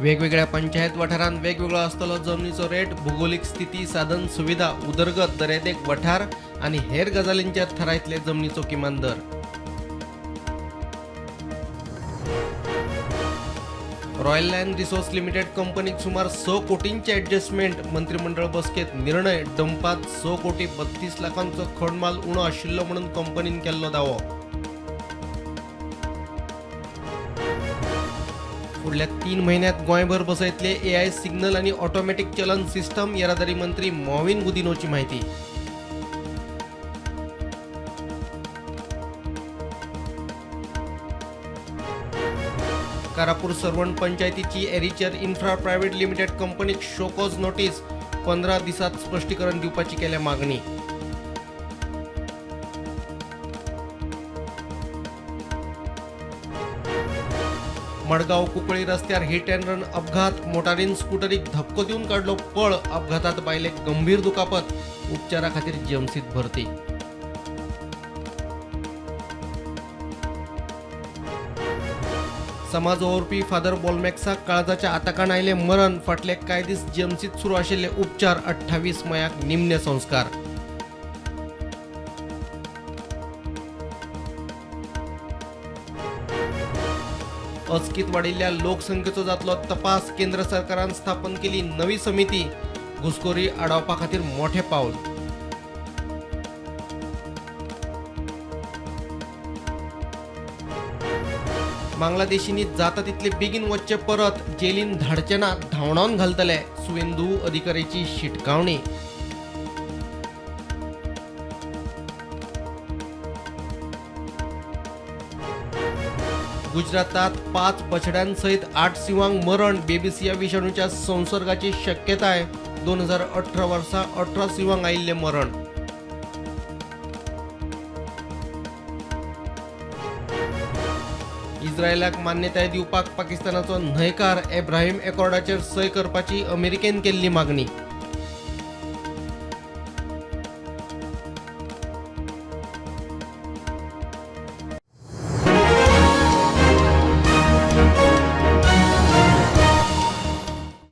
वेगवेगळ्या पंचायत वाठारांत वेगवेगळो आसतलो जमनीचो रेट, भूगोलीक स्थिती, साधन सुविधा, उदरगत, दर्यादेग वाठार आनी हेर गजालींचेर थारायतले जमनीचो किमान दर. रॉयल लँड रिसोर्स लिमिटेड कंपनीक सुमार 6 कोटींचे ॲडजस्टमेंट. मंत्रिमंडळ बसकेत निर्णय. डंपात 6 कोटी 32 लाखांचो खडमाल उणो आशिल्लो म्हणून कंपनीन केल्लो दावो. फुडल्या 3 म्हयन्यांत गोंयभर बसयतले AI सिग्नल आनी ऑटोमॅटीक चलन सिस्टम. येरादारी मंत्री मॉविन गुदिन्होची माहिती. कारापूर सरवण पंचायतीची एरिचर इन्फ्रा प्रायव्हेट लिमिटेड कंपनीक शोकॉज नोटीस. 15 दिसात स्पश्टीकरण दिवपाची केल्या मागणी. मडगांव कुंकळी रस्त्यार हिट अँड रन अपघात. मोटारीन स्कूटरीक धपको दिवन काडलो पळ. अपघातात बायलेक गंभीर दुखापत. उपचारा खातीर जीएमसीत भरती. समाज ओवरपी फादर बॉलमॅक्साक काळजाच्या आताकान आयले मरण. फाटले कांय दीस जीएमसीत सुरू आशिल्ले उपचार. 28 मयाक निमणे संस्कार. अचकीत वाडिल्ल्या लोकसंख्येचो जातलो तपास. केंद्र सरकारान स्थापन केली नवी समिती. घुसखोरी आडावपा खातीर मोठे पावल. बांगलादेशींनी जाता तितले बेगीन वचचे परत. जेलीन धाडचे ना, धांवडावन घालतले. सुवेंदू अधिकाऱ्याची शिटकावणी. गुजरातात 5 बछड्यांसहित 8 सिंहांक मरण. बेबिसिया विषाणूच्या संसर्गाची शक्यताय. 2018 वर्सा 18 सिंहांक आयिल्ले मरण. इस्रायलाक मान्यताय दिवपाक पाकिस्तानाचो न्हयकार. एब्राहीम एकॉर्डाचेर सय करपाची अमेरिकेन केल्ली मागणी.